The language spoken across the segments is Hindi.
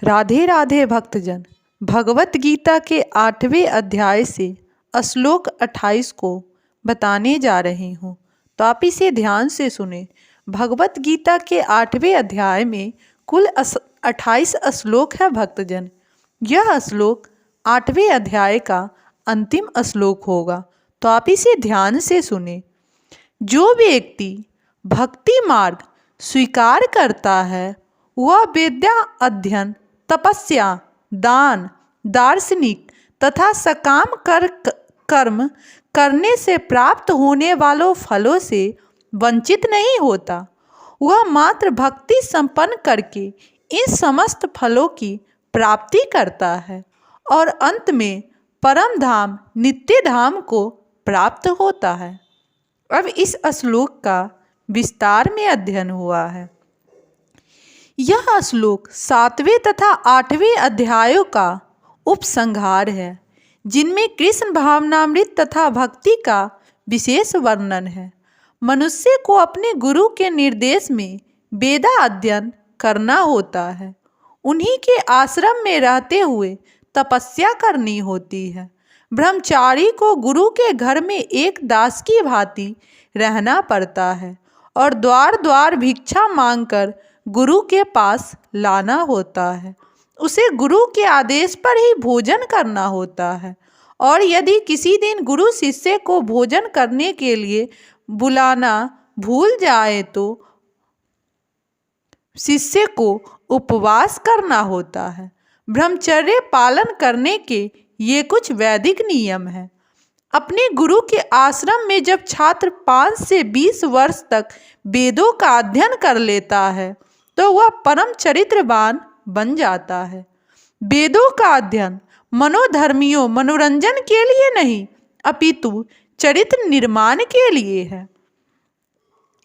राधे राधे भक्तजन। भगवत गीता के 8वें अध्याय से श्लोक 28 को बताने जा रही हूँ, तो आप इसे ध्यान से सुने। भगवत गीता के 8वें अध्याय में कुल 28 श्लोक है भक्तजन। यह श्लोक 8वें अध्याय का अंतिम श्लोक होगा, तो आप इसे ध्यान से सुने। जो व्यक्ति भक्ति मार्ग स्वीकार करता है वह विद्या अध्ययन, तपस्या, दान, दार्शनिक तथा सकाम कर्म करने से प्राप्त होने वालों फलों से वंचित नहीं होता। वह मात्र भक्ति संपन्न करके इन समस्त फलों की प्राप्ति करता है और अंत में परम धाम नित्य धाम को प्राप्त होता है। अब इस श्लोक का विस्तार में अध्ययन हुआ है। यह श्लोक 7वें तथा 8वें अध्यायों का उपसंहार है, जिनमें कृष्ण भावनामृत तथा भक्ति का विशेष वर्णन है। मनुष्य को अपने गुरु के निर्देश में वेदा अध्ययन करना होता है। उन्हीं के आश्रम में रहते हुए तपस्या करनी होती है। ब्रह्मचारी को गुरु के घर में एक दास की भांति रहना पड़ता है और द्वार द्वार भिक्षा मांगकर गुरु के पास लाना होता है। उसे गुरु के आदेश पर ही भोजन करना होता है और यदि किसी दिन गुरु शिष्य को भोजन करने के लिए बुलाना भूल जाए तो शिष्य को उपवास करना होता है। ब्रह्मचर्य पालन करने के ये कुछ वैदिक नियम हैं। अपने गुरु के आश्रम में जब छात्र 5 से 20 वर्ष तक वेदों का अध्ययन कर लेता है तो वह परम चरित्रवान बन जाता है। वेदों का अध्ययन मनोधर्मियों मनोरंजन के लिए नहीं अपितु चरित्र निर्माण के लिए है।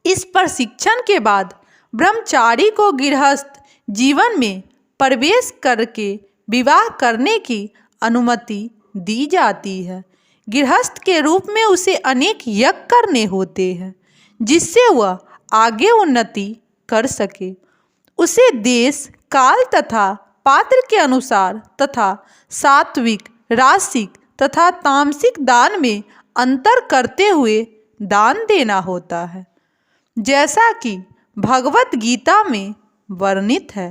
इस प्रशिक्षण के बाद ब्रह्मचारी को गृहस्थ जीवन में प्रवेश करके विवाह करने की अनुमति दी जाती है। गृहस्थ के रूप में उसे अनेक यज्ञ करने होते हैं जिससे वह आगे उन्नति कर सके। उसे देश काल तथा पात्र के अनुसार तथा सात्विक, रासिक तथा तामसिक दान में अंतर करते हुए दान देना होता है, जैसा कि भगवत गीता में वर्णित है।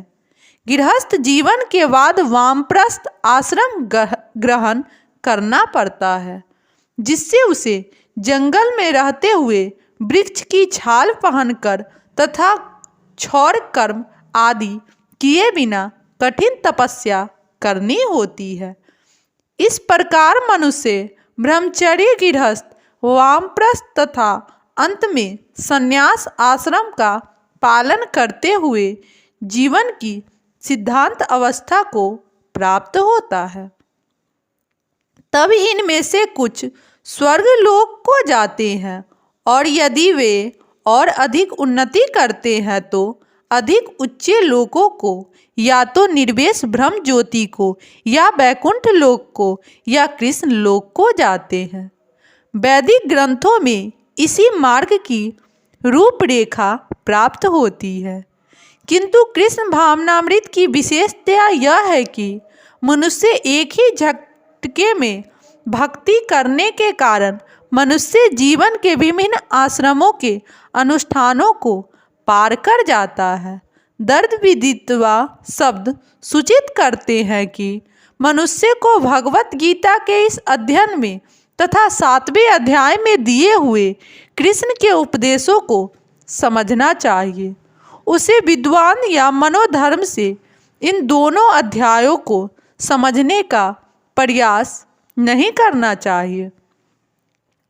गृहस्थ जीवन के बाद वानप्रस्थ आश्रम ग्रहण करना पड़ता है, जिससे उसे जंगल में रहते हुए वृक्ष की छाल पहनकर तथा क्षौर कर्म आदि किए बिना कठिन तपस्या करनी होती है। इस प्रकार मनुष्य ब्रह्मचर्य, गृहस्थ, वानप्रस्थ तथा अंत में संन्यास आश्रम का पालन करते हुए जीवन की सिद्धांत अवस्था को प्राप्त होता है। तब इनमें से कुछ स्वर्ग लोक को जाते हैं और यदि वे और अधिक उन्नति करते हैं तो अधिक उच्च लोकों को, या तो निर्वेश ब्रह्म ज्योति को, या वैकुंठ लोक को, या कृष्ण लोक को जाते हैं। वैदिक ग्रंथों में इसी मार्ग की रूपरेखा प्राप्त होती है, किंतु कृष्ण भावनामृत की विशेषता यह है कि मनुष्य एक ही झटके में भक्ति करने के कारण मनुष्य जीवन के विभिन्न आश्रमों के अनुष्ठानों को पार कर जाता है। दर्द विदित्वा शब्द सूचित करते हैं कि मनुष्य को भगवत गीता के इस अध्ययन में तथा 7वें अध्याय में दिए हुए कृष्ण के उपदेशों को समझना चाहिए। उसे विद्वान या मनोधर्म से इन दोनों अध्यायों को समझने का प्रयास नहीं करना चाहिए,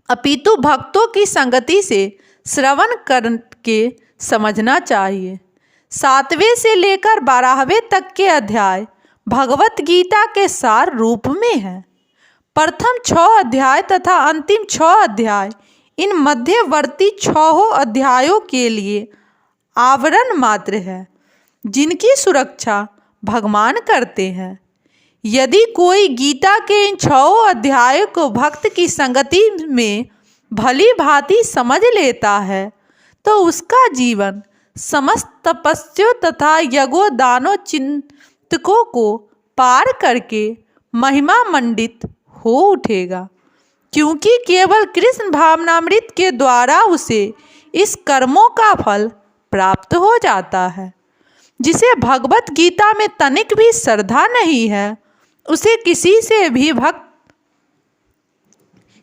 अपितु भक्तों की संगति से श्रवण करके समझना चाहिए। 7वें से लेकर 12वें तक के अध्याय भगवत गीता के सार रूप में है। प्रथम 6 अध्याय तथा अंतिम 6 अध्याय इन मध्यवर्ती 6 अध्यायों के लिए आवरण मात्र है, जिनकी सुरक्षा भगवान करते हैं। यदि कोई गीता के इन 6 अध्यायों को भक्त की संगति में भली भांति समझ लेता है तो उसका जीवन समस्त तपस्या तथा यज्ञों दानों पुस्तकों को पार करके महिमा मंडित हो उठेगा, क्योंकि केवल कृष्ण भावनामृत के द्वारा उसे इस कर्मों का फल प्राप्त हो जाता है। जिसे भगवत गीता में तनिक भी श्रद्धा नहीं है, उसे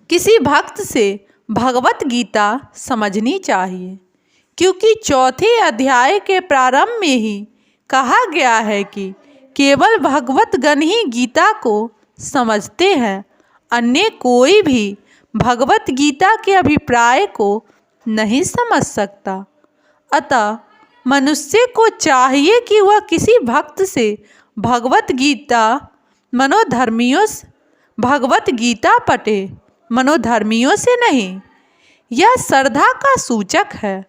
किसी भक्त से भगवत गीता समझनी चाहिए, क्योंकि चौथे अध्याय के प्रारंभ में ही कहा गया है कि केवल भगवत गण ही गीता को समझते हैं, अन्य कोई भी भगवत गीता के अभिप्राय को नहीं समझ सकता। अतः मनुष्य को चाहिए कि वह किसी भक्त से भगवत गीता पढ़े, मनोधर्मियों से नहीं। यह श्रद्धा का सूचक है।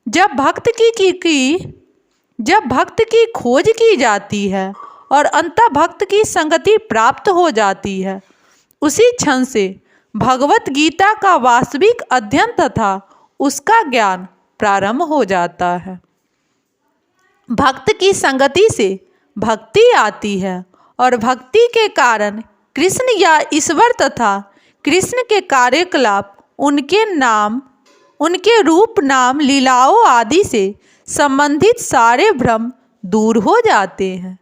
जब भक्त की खोज की जाती है और अंततः भक्त की संगति प्राप्त हो जाती है, उसी क्षण से भगवत गीता का वास्तविक अध्ययन तथा उसका ज्ञान प्रारंभ हो जाता है। भक्त की संगति से भक्ति आती है और भक्ति के कारण कृष्ण या ईश्वर तथा कृष्ण के कार्यकलाप, उनके रूप, नाम, लीलाओं आदि से संबंधित सारे भ्रम दूर हो जाते हैं।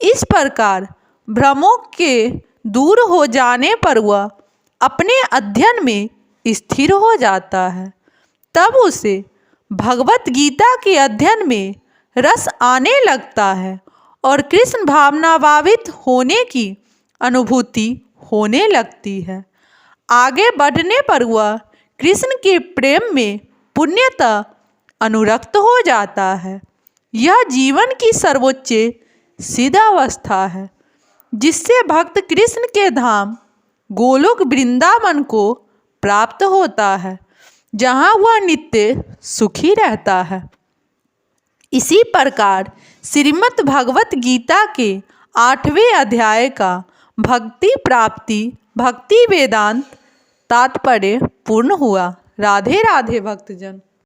इस प्रकार भ्रमों के दूर हो जाने पर वह अपने अध्ययन में स्थिर हो जाता है। तब उसे भगवत गीता के अध्ययन में रस आने लगता है और कृष्ण भावनाभावित होने की अनुभूति होने लगती है। आगे बढ़ने पर वह कृष्ण के प्रेम में पूर्णतः अनुरक्त हो जाता है। यह जीवन की सर्वोच्च सिद्ध अवस्था है, जिससे भक्त कृष्ण के धाम गोलोक वृंदावन को प्राप्त होता है, जहाँ वह नित्य सुखी रहता है। इसी प्रकार श्रीमद् भगवत गीता के 8वें अध्याय का भक्ति प्राप्ति भक्ति वेदांत तात्पर्य पूर्ण हुआ। राधे राधे भक्तजन।